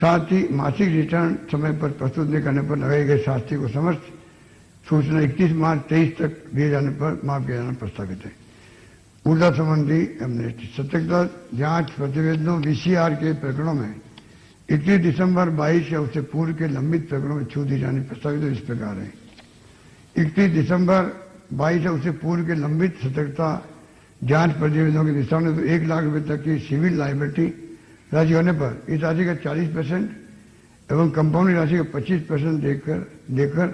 साथ ही मासिक रिटर्न समय पर प्रस्तुत नहीं करने पर लगाई गई शास्ति को समस्त सूचना 31 मार्च 23 तक दिए जाने पर माफ किया जाना प्रस्तावित है। ऊर्जा संबंधी एमनेस्टी सतर्कता जांच प्रतिवेदनों वीसीआर के प्रकरणों में 31 दिसंबर 22 या उससे पूर्व के लंबित प्रकरणों में छूट दी जानी प्रस्तावित इस प्रकार है। 31 दिसंबर 22 या उससे पूर्व के लंबित सतर्कता जांच प्रतिवेदनों के दिशा में 1 लाख रुपए तक की सिविल लाइबिलिटी राशि होने पर इस राशि का 40% एवं कंपाउंडिंग राशि का 25% देकर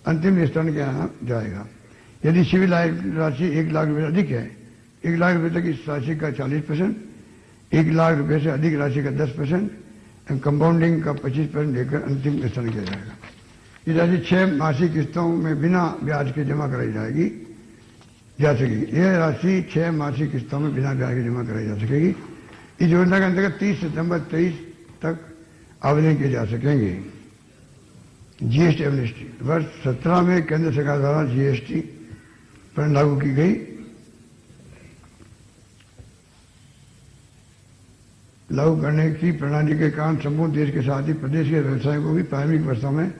अंतिम निस्तारण किया जाएगा। यदि सिविल राशि 1 लाख रुपए अधिक है, 1 लाख रुपए तक इस राशि का 40%, 1 लाख रुपए से अधिक राशि का 10% एवं कंपाउंडिंग का 25% देकर अंतिम निस्तारण किया जाएगा। ये राशि 6 मासिक किस्तों में बिना ब्याज के जमा कराई जा सकेगी। यह राशि 6 मासिक किस्तों में बिना ब्याज के जमा कराई जा सकेगी। इस योजना के अंतर्गत 30 सितंबर 23 तक आवेदन किए जा सकेंगे। जीएसटी एमनेस्टी वर्ष 17 में केंद्र सरकार द्वारा जीएसटी पर लागू की गई लागू करने की प्रणाली के कारण संपूर्ण देश के साथ ही प्रदेश के व्यवसायों को भी प्रारंभिक वर्षों में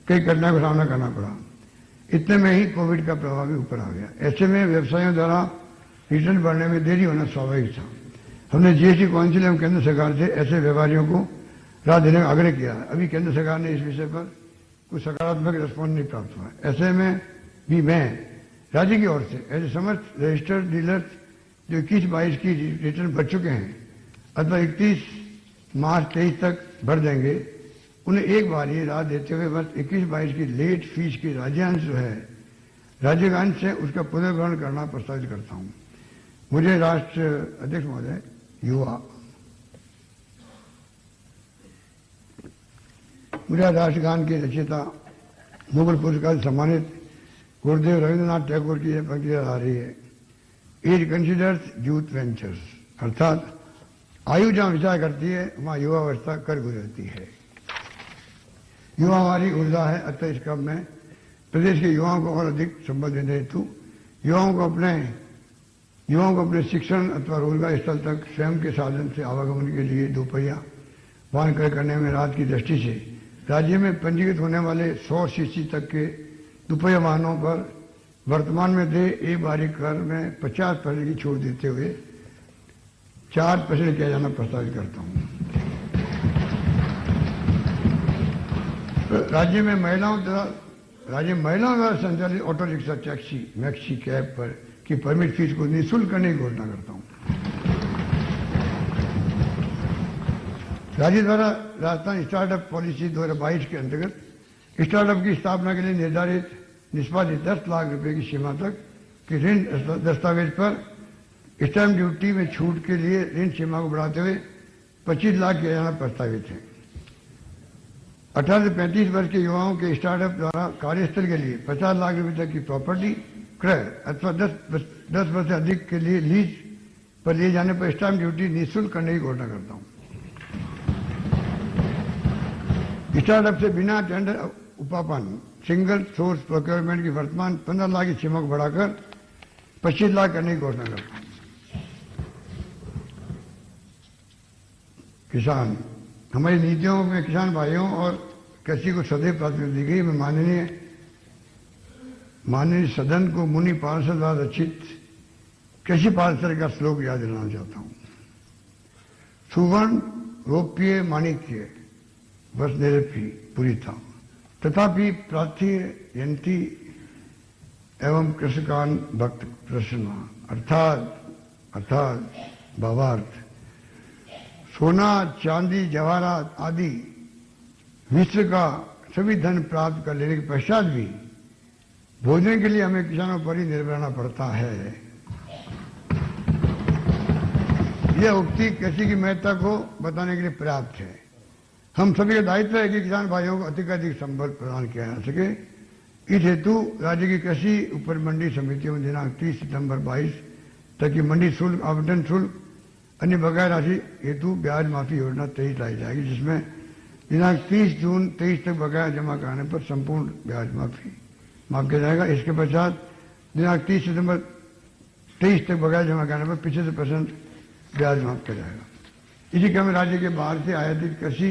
कई कठिनाइयों का सामना करना पड़ा। इतने में ही कोविड का प्रभाव भी ऊपर आ गया। ऐसे में व्यवसायों द्वारा रिटर्न भरने में देरी होना स्वाभाविक था। हमने जीएसटी काउंसिल एवं केंद्र सरकार से ऐसे व्यापारियों को राह देने का आग्रह किया है। अभी केंद्र सरकार ने इस विषय पर कुछ सकारात्मक रिस्पॉन्स नहीं प्राप्त हुआ। ऐसे में भी मैं राज्य की ओर से ऐसे समस्त रजिस्टर्ड डीलर्स जो 21-22 की रिटर्न भर चुके हैं अथवा 31 मार्च 23 तक भर देंगे, उन्हें एक बार ये राह देते हुए वर्ष 21-22 की लेट फीस की राज्यांश जो है राज्यगांश से उसका पुनर्ग्रहण करना प्रस्तावित करता हूं। मुझे राष्ट्र अध्यक्ष महोदय मुझे राष्ट्रगान के रचयिता नोबेल पुरस्कार से सम्मानित गुरुदेव रविंद्रनाथ टैगोर की यह पंक्ति आ रही है। एज कंसिडर्स यूथ वेंचर्स, अर्थात आयु जहां विचार करती है वहां युवावस्था कर गुजरती है। युवा हमारी ऊर्जा है। अतः इस क्रम में प्रदेश के युवाओं को और अधिक संबल देने हेतु युवाओं को अपने शिक्षण अथवा रोजगार स्थल तक स्वयं के साधन से आवागमन के लिए दोपहिया वाहन क्रय करने में राहत की दृष्टि से राज्य में पंजीकृत होने वाले 100 सीसी तक के दोपहिया वाहनों पर वर्तमान में दे एक बारी कर में 50% की छूट देते हुए 4% किया जाना प्रस्तावित करता हूं। राज्य में महिलाओं द्वारा संचालित auto rickshaw, taxi, maxi cab पर की परमिट फीस को निःशुल्क करने की घोषणा करता हूं। राज्य द्वारा राजस्थान स्टार्टअप पॉलिसी 2022 के अंतर्गत स्टार्टअप की स्थापना के लिए निर्धारित निष्पादित 10 लाख रुपए की सीमा तक की ऋण दस्तावेज पर स्टैंप ड्यूटी में छूट के लिए ऋण सीमा को बढ़ाते हुए 25 लाख किया जाना प्रस्तावित है। 18 से 35 वर्ष के युवाओं के स्टार्टअप द्वारा कार्यस्थल के लिए 50 लाख रुपए तक की प्रॉपर्टी क्रय अथवा 10 वर्ष से अधिक के लिए लीज पर लिए जाने पर स्टैंप ड्यूटी निःशुल्क करने की घोषणा करता हूं। स्टार्टअप से बिना टेंडर उपापन सिंगल सोर्स प्रोक्योरमेंट की वर्तमान 15 लाख की सीमा को बढ़ाकर 25 लाख करने की घोषणा करता हूं। किसान, हमारी नीतियों में किसान भाइयों और कृषि को सदैव प्राथमिकता दी गई। मैं माननीय सदन को मुनि पार्षद द्वारा रचित कृषि पार्षद का श्लोक याद दिलाना चाहता हूं। सुवर्ण रोप्य माणिक्य बस निरपी पूरी था, तथापि प्रार्थी यंती एवं कृषकान भक्त प्रसन्न, अर्थात भावार्थ सोना, चांदी, जवाहरात आदि विश्व का सभी धन प्राप्त कर लेने के पश्चात भी भोजन के लिए हमें किसानों पर ही निर्भर रहना पड़ता है। यह उक्ति कृषि की महत्ता को बताने के लिए पर्याप्त है। हम सभी का दायित्व है कि किसान भाइयों को अधिकाधिक संबल प्रदान किया जा सके। इस हेतु राज्य की कृषि उपर मंडी समितियों में दिनांक 30 सितंबर 22 तक की मंडी शुल्क, आवंटन शुल्क, अन्य बकाया राशि हेतु ब्याज माफी योजना 23 लाई जाएगी, जिसमें दिनांक 30 जून 23 तक बकाया जमा कराने पर संपूर्ण ब्याज माफ किया जाएगा। इसके पश्चात दिनांक 30 सितंबर 23 तक बकाया जमा कराने पर 75% ब्याज माफ किया जाएगा। इसी क्रम में राज्य के बाहर से आयातित कृषि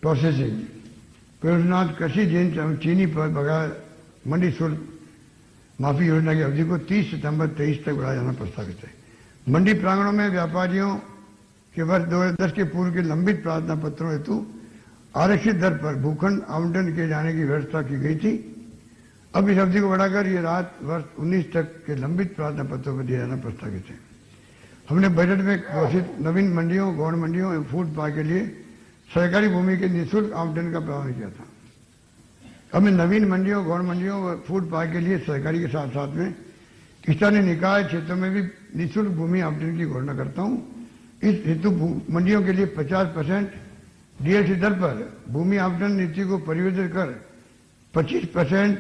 प्रोसेसिंग, पेट्रोनाथ कृषि जिंस एवं चीनी पर बगैर मंडी शुल्क माफी योजना की अवधि को 30 सितंबर 23 तक बढ़ाया जाना प्रस्तावित है। मंडी प्रांगणों में व्यापारियों के वर्ष 2010 के पूर्व के लंबित प्रार्थना पत्रों हेतु आरक्षित दर पर भूखंड आवंटन किए जाने की व्यवस्था की गई थी। अब इस अवधि को बढ़ाकर ये रात वर्ष 19 तक के लंबित प्रार्थना पत्रों पर दिया जाना प्रस्तावित है। हमने बजट में घोषित नवीन मंडियों, गौण मंडियों एवं फूड पार्क के लिए सरकारी भूमि के निःशुल्क आवंटन का प्रावधान किया था। अब मैं नवीन मंडियों, गौण मंडियों व फूड पार्क के लिए सरकारी के साथ साथ में स्थानीय निकाय क्षेत्रों में भी निःशुल्क भूमि आवंटन की घोषणा करता हूं। इस हेतु मंडियों के लिए 50% डीएलसी दर पर भूमि आवंटन नीति को परिवर्तित कर 25%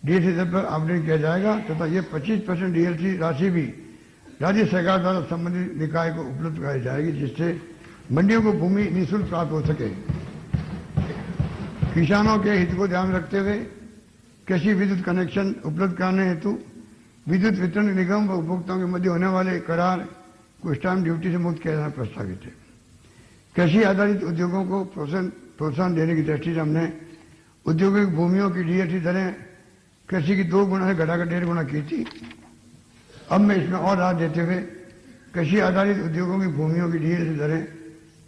डीएलसी दर पर आवंटन किया जाएगा तथा यह 25% डीएलसी राशि भी राज्य सरकार द्वारा संबंधित निकाय को उपलब्ध कराई जाएगी, जिससे मंडियों को भूमि निःशुल्क प्राप्त हो सके। किसानों के हित को ध्यान में रखते हुए कृषि विद्युत कनेक्शन उपलब्ध कराने हेतु विद्युत वितरण निगम व उपभोक्ताओं के मध्य होने वाले करार को स्टाम्प ड्यूटी से मुक्त किया जाना प्रस्तावित है। कृषि आधारित उद्योगों को प्रोत्साहन देने की दृष्टि से हमने औद्योगिक भूमियों की डीएलसी दरें कृषि की 2 गुना से घटाकर 1.5 गुना की थी। अब मैं इसमें और राहत देते हुए कृषि आधारित उद्योगों की भूमियों की डीएलसी दरें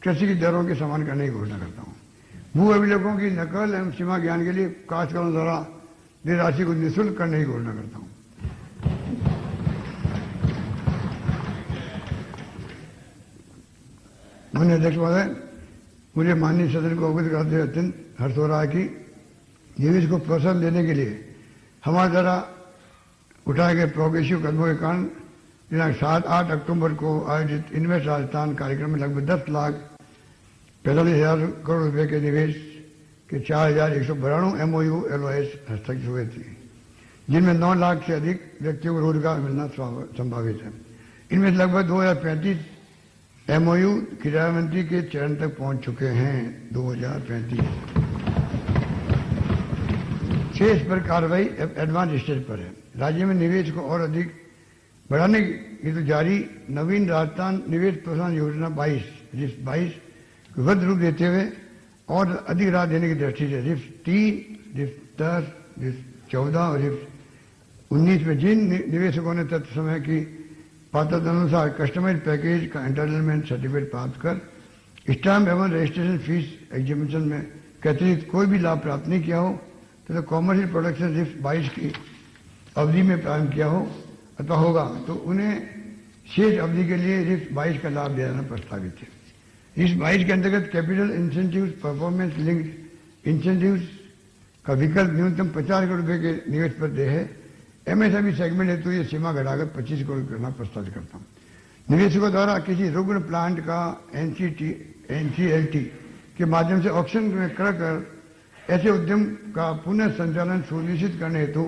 कृषि की दरों के समान करने की घोषणा करता हूं। भू अभिलेखों की नकल एवं सीमा ज्ञान के लिए काश्तकारों द्वारा दी राशि को निःशुल्क करने की घोषणा करता हूं। माननीय अध्यक्ष महोदय, मुझे माननीय सदन को अवगत कराते हुए अत्यंत हर्ष हो रहा है कि निवेश को प्रोत्साहन देने के लिए हमारे द्वारा उठाए गए प्रोग्रेसिव कदमों के कारण दिनांक 7-8 अक्टूबर को आयोजित इन्वेस्ट राजस्थान कार्यक्रम में लगभग 10,45,000 करोड़ रुपए के निवेश के 4,192 MOU LOS हस्ताक्षरित हुए थे, जिनमें 9 लाख से अधिक व्यक्तियों को रोजगार मिलना संभावित है। इनमें से लगभग 2,035 MOU क्रियान्वयन के चरण तक पहुंच चुके हैं। 2035 शेष पर कार्रवाई एडवांस स्टेज पर है। राज्य में निवेश को और अधिक बढ़ाने की तो जारी नवीन राजस्थान निवेश प्रोत्साहन योजना 22 को वृद्ध रूप देते हुए और अधिक राहत देने की दृष्टि से रिफ्ट 3, रिफ्ट 10, रिफ्ट 14 और रिफ्ट 19 में जिन निवेशकों ने तत्व समय की पात्रता अनुसार कस्टमाइज पैकेज का एंटाइटलमेंट सर्टिफिकेट प्राप्त कर स्टाम्प एवं रजिस्ट्रेशन फीस एग्जीबिशन में के अतिरिक्त कोई भी लाभ प्राप्त नहीं किया हो तथा कॉमर्शियल प्रोडक्शन रिफ्ट 22 की अवधि में प्रारंभ किया हो अथवा होगा तो उन्हें शेष अवधि के लिए रिफ्ट 22 का लाभ दिया जाना प्रस्तावित है। रिफ्ट 22 के अंतर्गत capital incentives, performance linked incentives का विकल्प न्यूनतम 50 करोड़ रुपए के निवेश पर देय है। एमएसएमई सेगमेंट हेतु यह सीमा घटाकर 25 करोड़ करना प्रस्तावित करता हूं। निवेशकों द्वारा किसी रुग्ण प्लांट का एनसीएलटी के माध्यम से ऑक्शन में क्रय कर ऐसे उद्यम का पुनः संचालन सुनिश्चित करने हेतु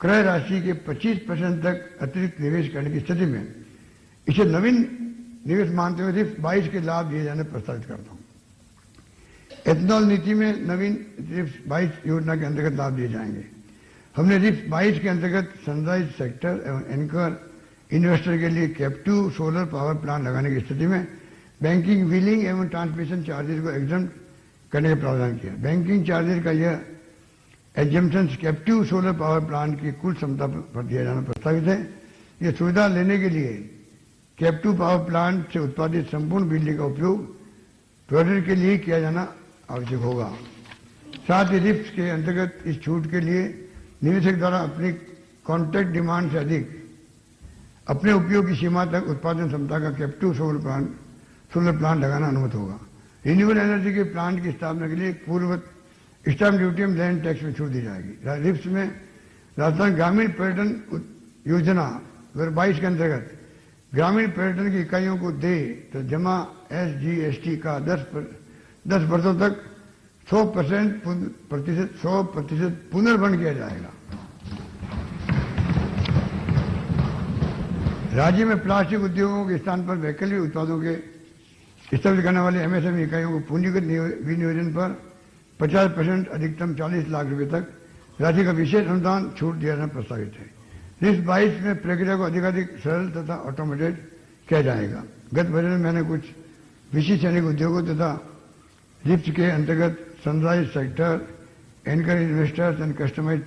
क्रय राशि के 25% तक अतिरिक्त निवेश करने की स्थिति में इसे नवीन निवेश मानते हुए रिफ्ट 22 के लाभ दिए जाने प्रस्तावित करता हूं। एथेनॉल नीति में नवीन रिफ्ट 22 योजना के अंतर्गत लाभ दिए जाएंगे। हमने रिफ्ट 22 के अंतर्गत सनराइज सेक्टर एवं एंकर इन्वेस्टर के लिए कैप्टिव सोलर पावर प्लांट लगाने की स्थिति में बैंकिंग, व्हीलिंग एवं ट्रांसमिशन चार्जेस को एग्जम्प्ट करने का प्रावधान किया। बैंकिंग चार्जेस का यह exemption captive solar power plant की कुल क्षमता पर दिया जाना प्रस्तावित है। यह सुविधा लेने के लिए कैप्टिव पावर प्लांट से उत्पादित संपूर्ण बिजली का उपयोग प्रोडक्ट के लिए किया जाना आवश्यक होगा। साथ ही रिफ्ट के अंतर्गत इस छूट के लिए निवेशक द्वारा अपनी कॉन्ट्रैक्ट डिमांड से अधिक अपने उपयोग की सीमा तक उत्पादन क्षमता का कैप्टिव सोलर प्लांट लगाना अनुमत होगा। रिन्यूएबल एनर्जी के प्लांट की स्थापना के लिए पूर्ववत स्टाम्प ड्यूटी में लैंड टैक्स में छूट दी जाएगी। रिफ्ट में राजस्थान ग्रामीण पर्यटन योजना 2022 के अंतर्गत ग्रामीण पर्यटन की इकाइयों को दे तो जमा SGST का 10 वर्षों तक 100% पुनर्वन किया जाएगा। राज्य में प्लास्टिक उद्योगों के स्थान पर वैकल्पिक उत्पादों के स्थापित करने वाले MSME इकाइयों को पूंजीगत विनियोजन पर 50% अधिकतम 40 लाख रुपए तक राशि का विशेष अनुदान छूट दिया जाना प्रस्तावित है। रिफ्ट 22 में प्रक्रिया को अधिकाधिक सरल तथा ऑटोमेटेड किया जाएगा। गत बजट में मैंने कुछ विशिष्ट सैनिक उद्योगों तथा जिप्स के अंतर्गत sunrise sector, anchor investors and customise